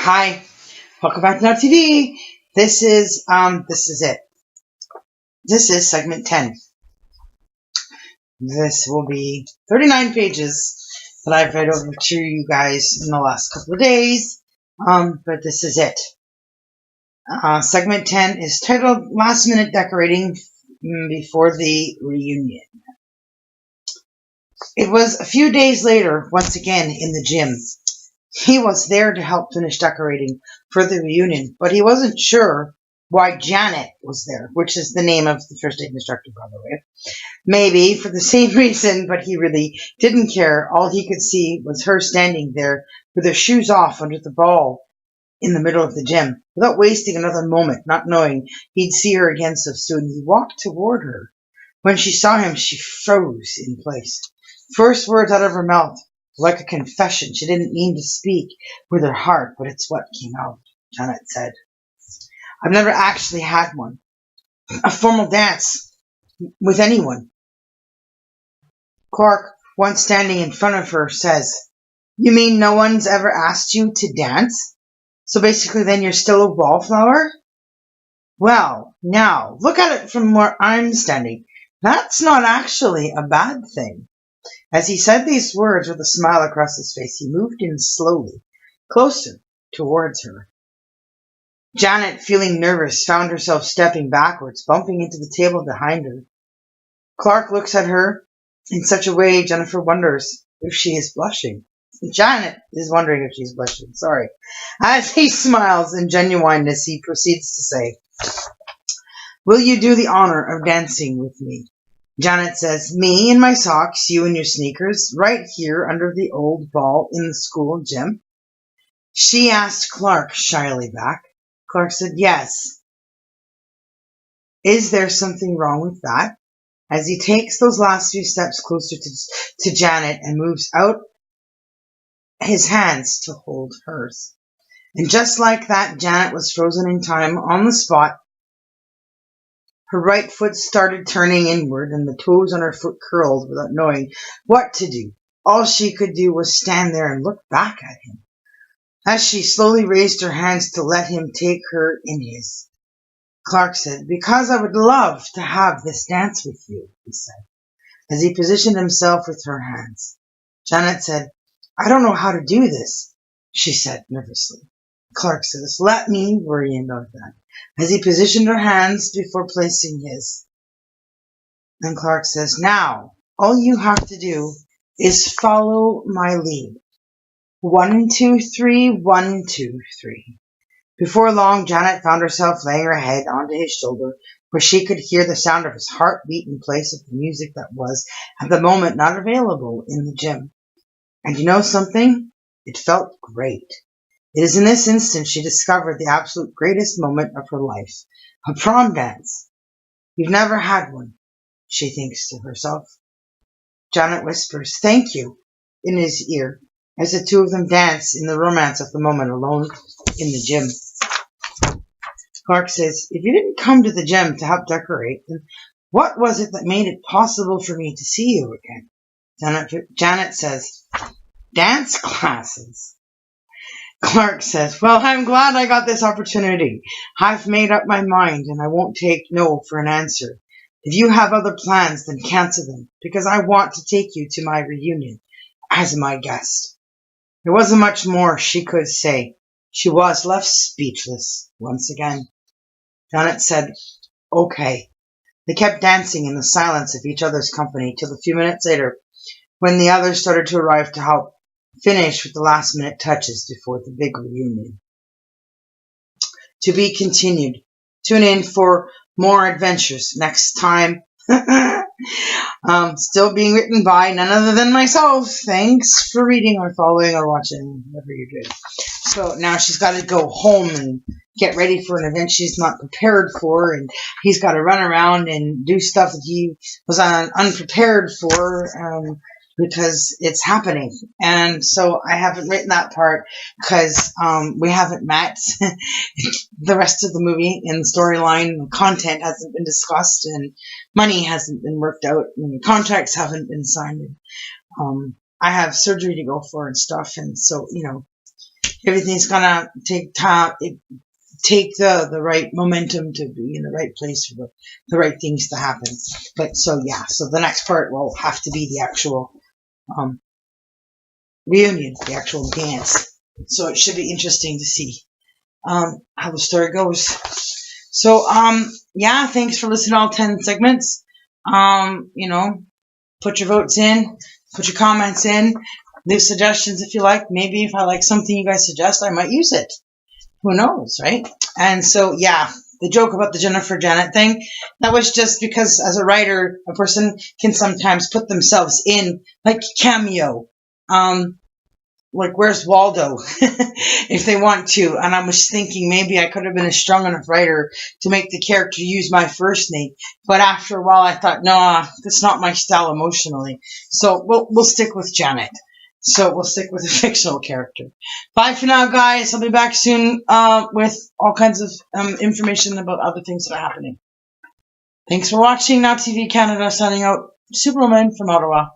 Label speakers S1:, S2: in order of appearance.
S1: Hi, welcome back to Now TV. This is it. This is segment 10. This will be 39 pages that I've read over to you guys in the last couple of days. But this is it. Segment 10 is titled Last Minute Decorating Before the Reunion. It was a few days later, once again in the gym. He was there to help finish decorating for the reunion, but he wasn't sure why Janet was there, which is the name of the first aid instructor, by the way. Maybe for the same reason, but he really didn't care. All he could see was her standing there with her shoes off under the ball in the middle of the gym. Without wasting another moment, not knowing he'd see her again so soon, he walked toward her. When she saw him, she froze in place. First words out of her mouth, like a confession. She didn't mean to speak with her heart, but it's what came out, Janet said. I've never actually had one. A formal dance with anyone. Clark, once standing in front of her, says, You mean no one's ever asked you to dance? So basically then you're still a wallflower? Well, now, look at it from where I'm standing. That's not actually a bad thing. As he said these words with a smile across his face, he moved in slowly, closer towards her. Janet, feeling nervous, found herself stepping backwards, bumping into the table behind her. Clark looks at her in such a way Jennifer wonders if she is blushing. Janet is wondering if she's blushing, sorry. As he smiles in genuineness, he proceeds to say, Will you do the honor of dancing with me? Janet says, Me in my socks, you in your sneakers, right here under the old ball in the school gym? She asked Clark shyly back. Clark said, Yes. Is there something wrong with that? As he takes those last few steps closer to Janet and moves out his hands to hold hers. And just like that, Janet was frozen in time on the spot. Her right foot started turning inward, and the toes on her foot curled without knowing what to do. All she could do was stand there and look back at him. As she slowly raised her hands to let him take her in his, Clark said, Because I would love to have this dance with you, he said, as he positioned himself with her hands. Janet said, I don't know how to do this, she said nervously. Clark says, Let me worry about that, as he positioned her hands before placing his. And Clark says, Now, all you have to do is follow my lead. 1, 2, 3, 1, 2, 3. Before long, Janet found herself laying her head onto his shoulder, where she could hear the sound of his heartbeat in place of the music that was, at the moment, not available in the gym. And you know something? It felt great. It is in this instant she discovered the absolute greatest moment of her life, a prom dance. You've never had one, she thinks to herself. Janet whispers, Thank you, in his ear, as the two of them dance in the romance of the moment alone in the gym. Clark says, If you didn't come to the gym to help decorate, then what was it that made it possible for me to see you again? Janet says, Dance classes. Clark says, Well, I'm glad I got this opportunity. I've made up my mind, and I won't take no for an answer. If you have other plans, then cancel them, because I want to take you to my reunion as my guest. There wasn't much more she could say. She was left speechless once again. Janet said, Okay. They kept dancing in the silence of each other's company till a few minutes later, when the others started to arrive to help finish with the last minute touches before the big reunion. To be continued. Tune in for more adventures next time. Still being written by none other than myself. Thanks for reading or following or watching, whatever you do. So now she's got to go home and get ready for an event she's not prepared for, and he's got to run around and do stuff that he was unprepared for, because it's happening. And so I haven't written that part because we haven't met. The rest of the movie and the storyline content hasn't been discussed, and money hasn't been worked out, and contracts haven't been signed. I have surgery to go for and stuff, and so, everything's gonna take time. Take the right momentum to be in the right place for the right things to happen. But so yeah, so the next part will have to be the actual reunion, the actual dance. So it should be interesting to see how the story goes. So yeah, thanks for listening to all 10 segments. You know, put your votes in, put your comments in, leave suggestions if you like. Maybe if I like something you guys suggest, I might use it. Who knows, right? And so, yeah, the joke about the Jennifer Janet thing, that was just because as a writer, a person can sometimes put themselves in, like cameo. Like, where's Waldo? If they want to. And I was thinking maybe I could have been a strong enough writer to make the character use my first name. But after a while, I thought, no, that's not my style emotionally. So we'll stick with Janet. So we'll stick with a fictional character. Bye for now, guys. I'll be back soon with all kinds of information about other things that are happening. Thanks for watching. Now TV Canada signing out. Superwoman from Ottawa.